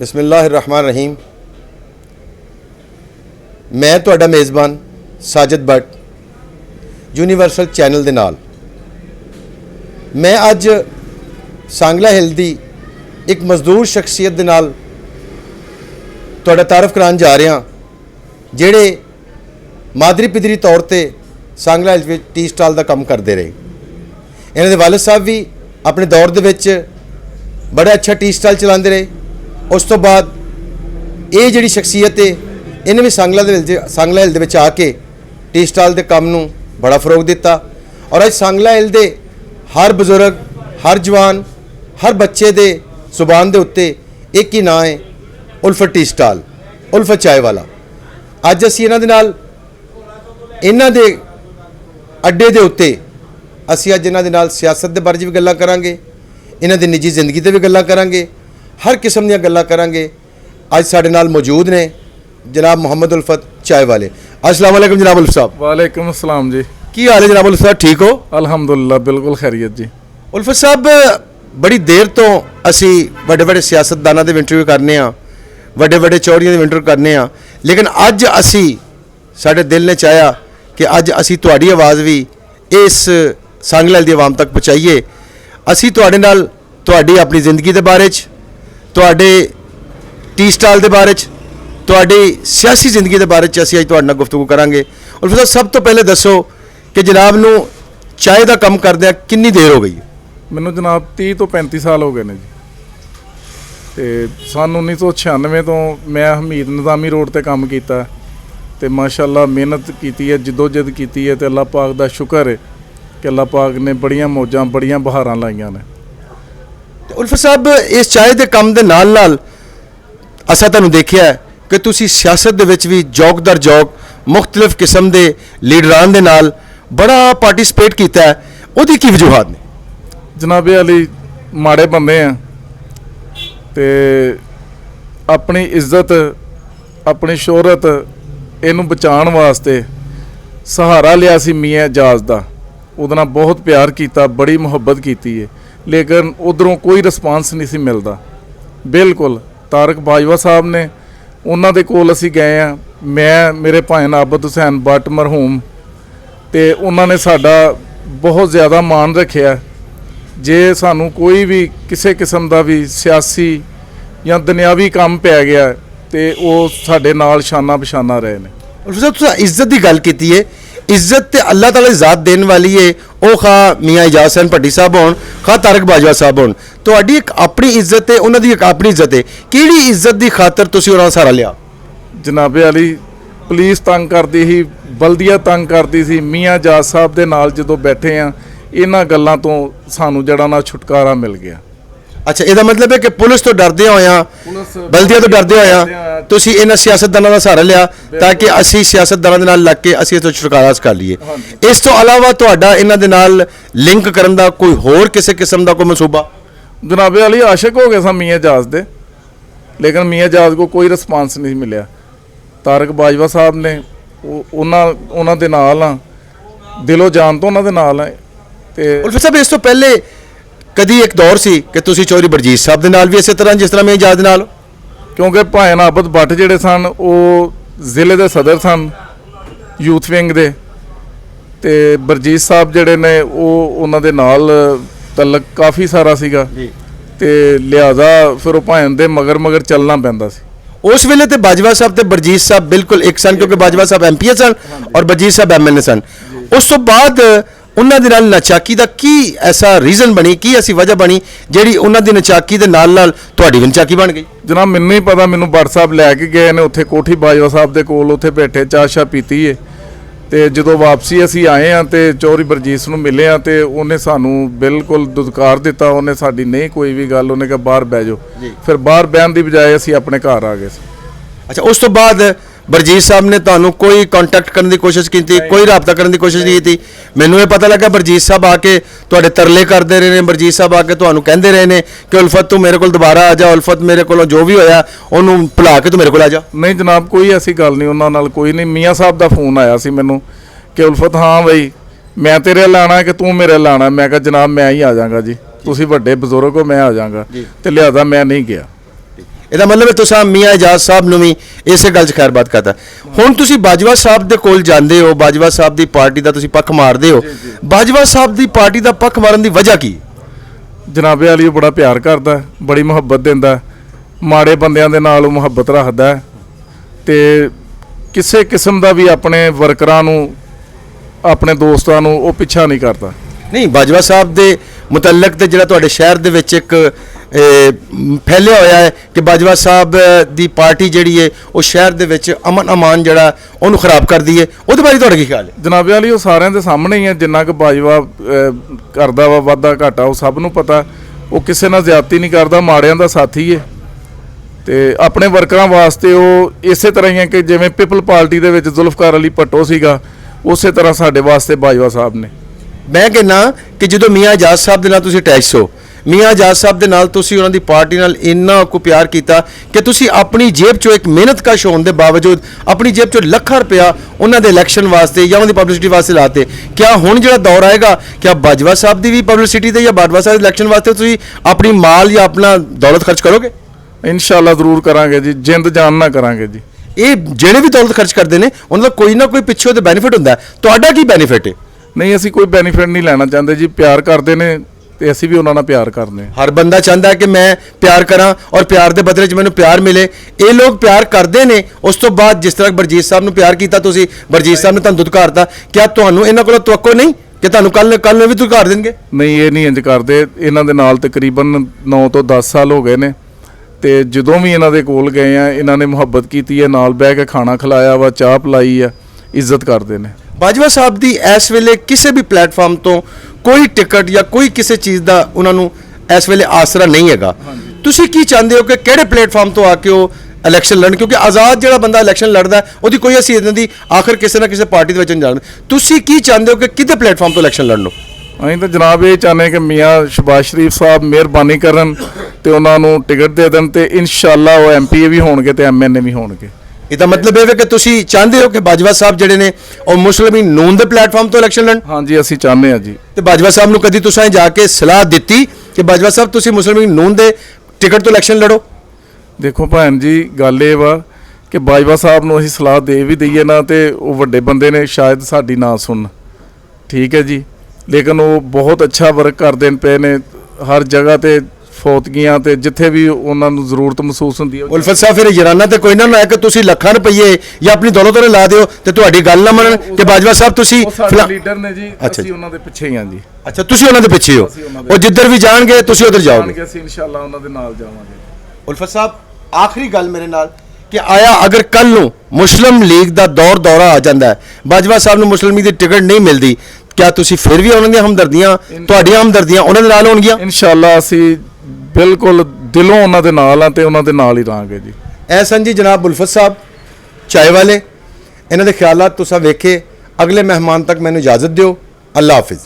बिस्मिल्लाहिर्रहमानिर्रहीम। मैं तुहाडा मेज़बान साजिद भट्ट यूनीवर्सल चैनल दे नाल मैं अज सांगला हिल दी एक मजदूर शख्सियत दे नाल तुहाडा तारफ करान जा रहा, जिहड़े मादरी पिदरी तौर पर सांगला हिल विच टी स्टाल का काम करते रहे। इन्हां दे वालिद साहब भी अपने दौर दे विच बड़ा अच्छा टी स्टाल चलाते रहे। उस तो बाद ये जिहड़ी शख्सियत है इन्हें भी सांगला हिल दे विच आके टी स्टाल के काम नूं बड़ा फरोग दिता और अज सांगला हिल दे हर बजुर्ग, हर जवान, हर बच्चे दे जुबान दे उत्ते एक ही नाम है, उल्फत टी स्टाल, उल्फत चाय वाला। अज असीं इन्हां दे नाल इन्हां दे अड्डे दे उत्ते असीं अज इन्हां दे नाल सियासत दे बारे च भी गल्लां करांगे, इन्हां दी निजी जिंदगी ते भी गल्लां करांगे, हर किस्म दी गल्लां करांगे। अज साडे नाल मौजूद ने जनाब मोहम्मद उल्फत चाय वाले। अस्सलाम वालेकुम जनाब उल्फत साहब। वालेकुम अस्सलाम जी। की हाल है जनाब उल्फत साहब, ठीक हो? अल्हम्दुलिल्लाह बिल्कुल खैरियत जी। उल्फत साहब बड़ी देर तो असी बड़े बड़े सियासतदानां दे इंटरव्यू करने आ, बड़े बड़े चौधरियां दे इंटरव्यू करने आ, लेकिन अज असी साडे दिल ने चाहया कि अज असी तुहाडी आवाज़ भी इस सांगला हिल दी आवाम तक पहुँचाइए। असी तुहाडे नाल तुहाडी अपनी जिंदगी दे बारे च, तुहाडे टी स्टाल दे बारे च, तुहाडी सियासी जिंदगी दे बारे च असी अज तुहाडे नाल गुफ्तगू करांगे। उल्फत साहब सब तो पहले दसो कि जनाब नूं चाय का काम करदे कितनी देर हो गई? मैनू जनाब 30 तो 35 साल हो गए ने जी। तो सन 1996 तो मैं हमीद निज़ामी रोड पर काम किया तो माशाअल्लाह मेहनत की है, जिदोजहद की है, तो अल्लाह पाक का शुक्र है कि अल्लाह पाक ने बड़ियां मौजां बड़ियां बहारां लाइयां ने। उल्फत साहब इस चाय के काम के नाल नाल असां तुहानूं देखिया है कि तुसी सियासत दे विच भी जौक दर जौक मुख्तलिफ किस्म के लीडरान दे नाल बड़ा पार्टिसिपेट किया है, उहदी की वजूहात ने? जनाबे अली माड़े बंदे हैं ते अपनी इज्जत अपनी शोहरत इनू बचाण वास्ते सहारा लिया सी मियाँ एजाज का, उहदे नाल बहुत प्यार किया, बड़ी मुहब्बत की है, लेकिन उधरों कोई रिस्पांस नहीं सी मिलता। बिल्कुल तारक बाजवा साहब ने उन्हां दे कोल असीं गए हैं, मैं मेरे भाई नाबद हुसैन भट्ट मरहूम, तो उन्होंने साडा बहुत ज़्यादा मान रखिया। जे सानू कोई भी किसी किस्म का भी सियासी या दुनियावी काम पै गया तो वो साडे नाल शाना बशाना रहे ने। इज्जत की गल की है, इज्जत तो अल्लाह ताला ज़ात देने वाली है, वो खा मियाँ एजाज हुसैन भट्टी साहब होन, खा तारक बाजवा साहब होन, तुहाडी एक अपनी इज्जत है, उन्होंने एक अपनी इज्जत है। किहड़ी इज्जत की खातर तुसीं उन्हां दा सहारा लिया? जनाबे अली पुलिस तंग करती ही, बल्दिया तंग करती सी, मियाँ एजाज साहब के नाल जदों बैठे हैं इन्हां गल्लां तो सानू जड़ा ना छुटकारा मिल गया। अच्छा, इसका मतलब है कि पुलिस तो डरदे होया, बल्दिया तो डरदे होया तुसीं इन्हां सियासतदानां दा सहारा लिया ताकि असीं सियासतदानां दे नाल लग के असीं इस तो छुटकारा कर लीए। इस तो अलावा तुहाडा इन्हां दे नाल लिंक करन दा कोई होर किसी किस्म का कोई मनसूबा? जनाबे अली आशिक हो गए सा मियाँ एजाज दे, लेकिन मियाँ एजाज को कोई रिस्पांस नहीं मिलिया। तारक बाजवा साहब ने उन्हां दे नाल दिलो जान तो उन्हां दे नाल है। उल्फत साहब इस तो पहले कदी एक दौर सी कि तुसीं चौधरी बरजीत साहब दे नाल भी इस तरह जिस तरह मैं एजाज दे नाल, क्योंकि भाई नाबद भट्ट जिहड़े सन वो जिले के सदर सन यूथ विंग दे, ते बरजीत साहब जिहड़े ने वो उन्हां दे नाल तलक काफ़ी सारा सीगा, ते लिहाजा फिर वो भाई दे मगर मगर चलना पैंदा सी। उस वेले ते बाजवा साहब ते बरजीत साहब बिल्कुल एक सन, क्योंकि बाजवा साहब MP सन और बरजीत साहब MLA सन। उस तो बाद उन्हां दे नाल नचाकी दा की ऐसा रीजन बनी, की ऐसी वजह बनी जिहड़ी उन्हां दी नचाकी दे नाल नाल तुहाडी भी नचाकी बन गई? जनाब मैनूं नहीं पता, मैनूं भट्ट साहब लैके गए ने उत्थे कोठी बाजवा साहब दे कोल, उत्थे बैठे चाह शाह पीती है, तो जो वापसी असी आए हैं तो चौधरी बरजीत नूं मिले हैं तो उन्हें सानू बिल्कुल दुदकार दिता, उन्हें साडी नहीं कोई भी गल, उन्हें कहा बाहर बह जाओ, फिर बाहर बहन की बजाय असी अपने घर आ गए। अच्छा, उस तो बाद बरजीत साहब ने तुहानूं कोई कॉन्टैक्ट करने की कोशिश की, कोई रबता करने की कोशिश नहीं की? मैनूं ये पता लगा बरजीत साहब आके तुहाडे तरले करते रहे ने, बरजीत साहब आके तुहानूं कहंदे रहे ने कि उल्फत तू मेरे कोल दोबारा आ जा, उल्फत मेरे कोलों जो भी होया उन्होंने भुला के तू मेरे कोल आ जा। नहीं जनाब कोई ऐसी गल नहीं, उन्हां नाल कोई नहीं। मियाँ साहब का फोन आया सी मैनूं कि उल्फत हाँ बई मैं तेरे लाना है कि तू मेरे लाना है? मैं कहा जनाब मैं ही आ जाऊँगा जी, तुसीं वड्डे बजुर्ग हो, मैं आ जाऊँगा, तो लिहाजा मैं नहीं गया। ਇਹਦਾ ਮਤਲਬ ਹੈ ਤੁਸੀਂ ਮੀਆਂ ਇਜਾਜ਼ ਸਾਹਿਬ ਨੂੰ ਵੀ ਇਸੇ ਗੱਲ 'ਚ ਖੈਰਬਾਦ ਕਰਦਾ। ਹੁਣ ਤੁਸੀਂ ਬਾਜਵਾ ਸਾਹਿਬ ਦੇ ਕੋਲ ਜਾਂਦੇ ਹੋ, ਬਾਜਵਾ ਸਾਹਿਬ ਦੀ ਪਾਰਟੀ ਦਾ ਤੁਸੀਂ ਪੱਖ ਮਾਰਦੇ ਹੋ, ਬਾਜਵਾ ਸਾਹਿਬ ਦੀ ਪਾਰਟੀ ਦਾ ਪੱਖ ਮਾਰਨ ਦੀ ਵਜ੍ਹਾ ਕੀ? ਜਨਾਬੇ ਵਾਲੀ ਉਹ ਬੜਾ ਪਿਆਰ ਕਰਦਾ, ਬੜੀ ਮੁਹੱਬਤ ਦਿੰਦਾ, ਮਾੜੇ ਬੰਦਿਆਂ ਦੇ ਨਾਲ ਉਹ ਮੁਹੱਬਤ ਰੱਖਦਾ ਤੇ ਕਿਸੇ ਕਿਸਮ ਦਾ ਵੀ ਆਪਣੇ ਵਰਕਰਾਂ ਨੂੰ, ਆਪਣੇ ਦੋਸਤਾਂ ਨੂੰ ਉਹ ਪਿੱਛਾ ਨਹੀਂ ਕਰਦਾ। ਨਹੀਂ, ਬਾਜਵਾ ਸਾਹਿਬ ਦੇ ਮੁਤਲਕ ਤੇ ਜਿਹੜਾ ਤੁਹਾਡੇ ਸ਼ਹਿਰ ਦੇ ਵਿੱਚ ਇੱਕ ਫੈਲਿਆ ਹੋਇਆ ਹੈ ਕਿ ਬਾਜਵਾ ਸਾਹਿਬ ਦੀ ਪਾਰਟੀ ਜਿਹੜੀ ਹੈ ਉਹ ਸ਼ਹਿਰ ਦੇ ਵਿੱਚ ਅਮਨ ਅਮਾਨ ਜਿਹੜਾ ਉਹਨੂੰ ਖਰਾਬ ਕਰਦੀ ਹੈ, ਉਹਦੇ ਬਾਰੇ ਤੁਹਾਡਾ ਕੀ ਖਿਆਲ ਹੈ? ਜਨਾਬੇ ਵਾਲੀ ਉਹ ਸਾਰਿਆਂ ਦੇ ਸਾਹਮਣੇ ਹੀ ਹੈ, ਜਿੰਨਾ ਕੁ ਬਾਜਵਾ ਕਰਦਾ ਵਾ ਵਾਧਾ ਘਾਟਾ ਉਹ ਸਭ ਨੂੰ ਪਤਾ। ਉਹ ਕਿਸੇ ਨਾਲ ਜ਼ਿਆਦਤੀ ਨਹੀਂ ਕਰਦਾ, ਮਾੜਿਆਂ ਦਾ ਸਾਥੀ ਹੈ ਤੇ ਆਪਣੇ ਵਰਕਰਾਂ ਵਾਸਤੇ ਉਹ ਇਸੇ ਤਰ੍ਹਾਂ ਹੀ ਹੈ ਕਿ ਜਿਵੇਂ ਪੀਪਲ ਪਾਰਟੀ ਦੇ ਵਿੱਚ ਜ਼ੁਲਫਕਾਰ ਅਲੀ ਭੱਟੋ ਸੀਗਾ, ਉਸੇ ਤਰ੍ਹਾਂ ਸਾਡੇ ਵਾਸਤੇ ਬਾਜਵਾ ਸਾਹਿਬ ਨੇ। ਮੈਂ ਕਹਿੰਦਾ ਕਿ ਜਦੋਂ ਮੀਆਂ ਇਜਾਜ਼ ਸਾਹਿਬ ਦੇ ਨਾਲ ਤੁਸੀਂ ਅਟੈਚ ਹੋ, ਮੀਆਂ ਇਜਾਜ਼ ਸਾਹਿਬ ਦੇ ਨਾਲ ਤੁਸੀਂ ਉਹਨਾਂ ਦੀ ਪਾਰਟੀ ਨਾਲ ਇੰਨਾ ਕੁ ਪਿਆਰ ਕੀਤਾ ਕਿ ਤੁਸੀਂ ਆਪਣੀ ਜੇਬ ਚੋਂ ਇੱਕ ਮਿਹਨਤਕਸ਼ ਹੋਣ ਦੇ ਬਾਵਜੂਦ ਆਪਣੀ ਜੇਬ ਚੋਂ ਲੱਖਾਂ ਰੁਪਇਆ ਉਹਨਾਂ ਦੇ ਇਲੈਕਸ਼ਨ ਵਾਸਤੇ ਜਾਂ ਉਹਨਾਂ ਦੀ ਪਬਲਿਸਿਟੀ ਵਾਸਤੇ ਲਾਤੇ। ਕਿਆ ਹੁਣ ਜਿਹੜਾ ਦੌਰ ਆਏਗਾ, ਕਿਆ ਬਾਜਵਾ ਸਾਹਿਬ ਦੀ ਵੀ ਪਬਲਿਸਿਟੀ ਤੇ ਜਾਂ ਬਾਜਵਾ ਸਾਹਿਬ ਦੇ ਇਲੈਕਸ਼ਨ ਵਾਸਤੇ ਤੁਸੀਂ ਆਪਣੀ ਮਾਲ ਜਾਂ ਆਪਣਾ ਦੌਲਤ ਖਰਚ ਕਰੋਗੇ? ਇਨਸ਼ਾਅੱਲਾ ਜ਼ਰੂਰ ਕਰਾਂਗੇ ਜੀ, ਜਿੰਦ ਜਾਨ ਨਾ ਕਰਾਂਗੇ ਜੀ। ਇਹ ਜਿਹੜੇ ਵੀ ਦੌਲਤ ਖਰਚ ਕਰਦੇ ਨੇ ਉਹਨਾਂ ਦਾ ਕੋਈ ਨਾ ਕੋਈ ਪਿੱਛੇ ਉਹਦੇ ਬੈਨੀਫਿਟ ਹੁੰਦਾ ਹੈ। ਤੁਹਾਡਾ ਕੀ ਬੈਨੀਫਿਟ ਹੈ? ਨਹੀਂ, ਅਸੀਂ ਕੋਈ ਬੈਨੀਫਿਟ ਨਹੀਂ ਲੈਣਾ ਚਾਹੁੰਦੇ ਜੀ, ਪਿਆਰ ਕਰਦੇ ਨੇ ਤੇ ਅਸੀਂ ਵੀ ਉਹਨਾਂ ਨਾਲ ਪਿਆਰ ਕਰਦੇ ਹਾਂ। ਹਰ ਬੰਦਾ ਚਾਹੁੰਦਾ ਹੈ ਕਿ ਮੈਂ ਪਿਆਰ ਕਰਾਂ ਔਰ ਪਿਆਰ ਦੇ ਬਦਲੇ 'ਚ ਮੈਨੂੰ ਪਿਆਰ ਮਿਲੇ। ਇਹ ਲੋਕ ਪਿਆਰ ਕਰਦੇ ਨੇ। ਉਸ ਤੋਂ ਬਾਅਦ ਜਿਸ ਤਰ੍ਹਾਂ ਬਰਜੀਤ ਸਾਹਿਬ ਨੂੰ ਪਿਆਰ ਕੀਤਾ ਤੁਸੀਂ, ਬਰਜੀਤ ਸਾਹਿਬ ਨੇ ਤੁਹਾਨੂੰ ਦੁਦਕਾਰਤਾ, ਕਿਆ ਤੁਹਾਨੂੰ ਇਹਨਾਂ ਕੋਲੋਂ ਤਵੱਕੋ ਨਹੀਂ ਕਿ ਤੁਹਾਨੂੰ ਕੱਲ ਨੂੰ ਵੀ ਦੁਦਕਾਰ ਦੇਣਗੇ? ਨਹੀਂ, ਇਹ ਨਹੀਂ ਇੰਜ ਕਰਦੇ। ਇਹਨਾਂ ਦੇ ਨਾਲ ਤਕਰੀਬਨ 9 ਤੋਂ 10 ਸਾਲ ਹੋ ਗਏ ਨੇ ਤੇ ਜਦੋਂ ਵੀ ਇਹਨਾਂ ਦੇ ਕੋਲ ਗਏ ਆ ਇਹਨਾਂ ਨੇ ਮੁਹੱਬਤ ਕੀਤੀ ਹੈ, ਨਾਲ ਬਹਿ ਕੇ ਖਾਣਾ ਖਿਲਾਇਆ ਵਾ, ਚਾਹ ਪਿਲਾਈ ਆ, ਇੱਜ਼ਤ ਕਰਦੇ ਨੇ। ਬਾਜਵਾ ਸਾਹਿਬ ਦੀ ਇਸ ਵੇਲੇ ਕਿਸੇ ਵੀ ਪਲੇਟਫਾਰਮ ਤੋਂ ਕੋਈ ਟਿਕਟ ਜਾਂ ਕੋਈ ਕਿਸੇ ਚੀਜ਼ ਦਾ ਉਹਨਾਂ ਨੂੰ ਇਸ ਵੇਲੇ ਆਸਰਾ ਨਹੀਂ ਹੈਗਾ। ਤੁਸੀਂ ਕੀ ਚਾਹੁੰਦੇ ਹੋ ਕਿ ਕਿਹੜੇ ਪਲੇਟਫਾਰਮ ਤੋਂ ਆ ਕੇ ਉਹ ਇਲੈਕਸ਼ਨ ਲੜਨ? ਕਿਉਂਕਿ ਆਜ਼ਾਦ ਜਿਹੜਾ ਬੰਦਾ ਇਲੈਕਸ਼ਨ ਲੜਦਾ ਉਹਦੀ ਕੋਈ ਹਸੀਅਤ ਨਹੀਂ, ਆਖਰ ਕਿਸੇ ਨਾ ਕਿਸੇ ਪਾਰਟੀ ਦੇ ਵਿੱਚ ਨਹੀਂ ਜਾਣਦਾ। ਤੁਸੀਂ ਕੀ ਚਾਹੁੰਦੇ ਹੋ ਕਿ ਕਿਹਦੇ ਪਲੇਟਫਾਰਮ ਤੋਂ ਇਲੈਕਸ਼ਨ ਲੜਨ? ਅਸੀਂ ਤਾਂ ਜਨਾਬ ਇਹ ਚਾਹੁੰਦੇ ਕਿ ਮੀਆਂ ਸ਼ਬਾਜ਼ ਸ਼ਰੀਫ ਸਾਹਿਬ ਮਿਹਰਬਾਨੀ ਕਰਨ ਤੇ ਉਹਨਾਂ ਨੂੰ ਟਿਕਟ ਦੇ ਦੇਣ ਤੇ ਇਨਸ਼ਾਅੱਲਾ ਉਹ ਐਮਪੀ ਵੀ ਹੋਣਗੇ ਤੇ ਐਮਐਨਏ ਵੀ ਹੋਣਗੇ। ਇਹਦਾ ਮਤਲਬ ਇਹ ਹੈ ਕਿ ਤੁਸੀਂ ਚਾਹੁੰਦੇ ਹੋ ਕਿ ਬਾਜਵਾ ਸਾਹਿਬ ਜਿਹੜੇ ਨੇ ਉਹ ਮੁਸਲਿਮ ਨੂਨ ਦੇ ਪਲੇਟਫਾਰਮ ਤੋਂ ਇਲੈਕਸ਼ਨ ਲੜਨ? ਹਾਂਜੀ, ਅਸੀਂ ਚਾਹੁੰਦੇ ਹਾਂ ਜੀ। ਤੇ ਬਾਜਵਾ ਸਾਹਿਬ ਨੂੰ ਕਦੀ ਤੁਸੀਂ ਜਾ ਕੇ ਸਲਾਹ ਦਿੱਤੀ ਕਿ ਬਾਜਵਾ ਸਾਹਿਬ ਤੁਸੀਂ ਮੁਸਲਿਮ ਨੂਨ ਦੇ ਟਿਕਟ ਤੋਂ ਇਲੈਕਸ਼ਨ ਲੜੋ? ਦੇਖੋ ਭੈਣ ਜੀ, ਗੱਲ ਇਹ ਵਾ ਕਿ ਬਾਜਵਾ ਸਾਹਿਬ ਨੂੰ ਅਸੀਂ ਸਲਾਹ ਦੇ ਵੀ ਦਈਏ ਨਾ ਤੇ ਉਹ ਵੱਡੇ ਬੰਦੇ ਨੇ, ਸ਼ਾਇਦ ਸਾਡੀ ਨਾ ਸੁਣਨ, ਠੀਕ ਹੈ ਜੀ, ਲੇਕਿਨ ਉਹ ਬਹੁਤ ਅੱਛਾ ਵਰਕ ਕਰਦੇ ਪਏ ਨੇ ਹਰ ਜਗ੍ਹਾ ਤੇ, ਫੌਤਗੀਆਂ ਤੇ ਜਿੱਥੇ ਵੀ ਉਹਨਾਂ ਨੂੰ ਜ਼ਰੂਰਤ ਮਹਿਸੂਸ ਹੁੰਦੀ ਹੈ। ਉਲਫਤ ਸਾਹਿਬ, ਫਿਰ ਯਰਾਨਾ ਤੇ ਕੋਈ ਨਾ ਹੈ ਕਿ ਤੁਸੀਂ ਲੱਖਾਂ ਰੁਪਏ ਜਾਂ ਆਪਣੀ ਦੌਲਤ ਉਹਨੇ ਲਾ ਦਿਓ ਤੇ ਤੁਹਾਡੀ ਗੱਲ ਨਾ ਮੰਨਣ ਕਿ ਬਾਜਵਾ ਸਾਹਿਬ ਤੁਸੀਂ ਲੀਡਰ ਨੇ ਜੀ, ਅਸੀਂ ਉਹਨਾਂ ਦੇ ਪਿੱਛੇ ਹੀ ਹਾਂ ਜੀ। ਅੱਛਾ, ਤੁਸੀਂ ਉਹਨਾਂ ਦੇ ਪਿੱਛੇ ਹੋ, ਉਹ ਜਿੱਧਰ ਵੀ ਜਾਣਗੇ ਤੁਸੀਂ ਉਧਰ ਜਾਓਗੇ? ਅਸੀਂ ਇਨਸ਼ਾਅੱਲਾ ਉਹਨਾਂ ਦੇ ਨਾਲ ਜਾਵਾਂਗੇ। ਉਲਫਤ ਸਾਹਿਬ, ਆਖਰੀ ਗੱਲ ਮੇਰੇ ਨਾਲ ਕਿ ਆਇਆ ਅਗਰ ਕੱਲ ਨੂੰ ਮੁਸਲਿਮ ਲੀਗ ਦਾ ਦੌਰਾ ਆ ਜਾਂਦਾ ਹੈ, ਬਾਜਵਾ ਸਾਹਿਬ ਨੂੰ ਮੁਸਲਿਮ ਲੀਗ ਦੀ ਟਿਕਟ ਨਹੀਂ ਮਿਲਦੀ, ਕਿਆ ਤੁਸੀਂ ਫਿਰ ਵੀ ਉਹਨਾਂ ਦੀਆਂ ਹਮਦਰਦੀਆਂ, ਤੁਹਾਡੀਆਂ ਹਮਦਰਦੀਆਂ ਉਹਨਾਂ ਦੇ ਨਾਲ ਹੋਣਗੀਆਂ? ਇਨਸ਼ਾਅੱਲਾ ਅਸੀਂ ਬਿਲਕੁਲ ਦਿਲੋਂ ਉਹਨਾਂ ਦੇ ਨਾਲ ਆ ਤੇ ਉਹਨਾਂ ਦੇ ਨਾਲ ਹੀ ਰਹਾਂਗੇ ਜੀ। ਐਸਨ ਜੀ ਜਨਾਬ ਉਲਫਤ ਸਾਹਿਬ ਚਾय ਵਾਲੇ, ਇਹਨਾਂ ਦੇ ਖਿਆਲਾਤ ਤੁਸੀਂ ਵੇਖੇ। ਅਗਲੇ ਮਹਿਮਾਨ ਤੱਕ ਮੈਨੂੰ ਇਜਾਜ਼ਤ ਦਿਓ। ਅੱਲਾ ਹਾਫਿਜ਼।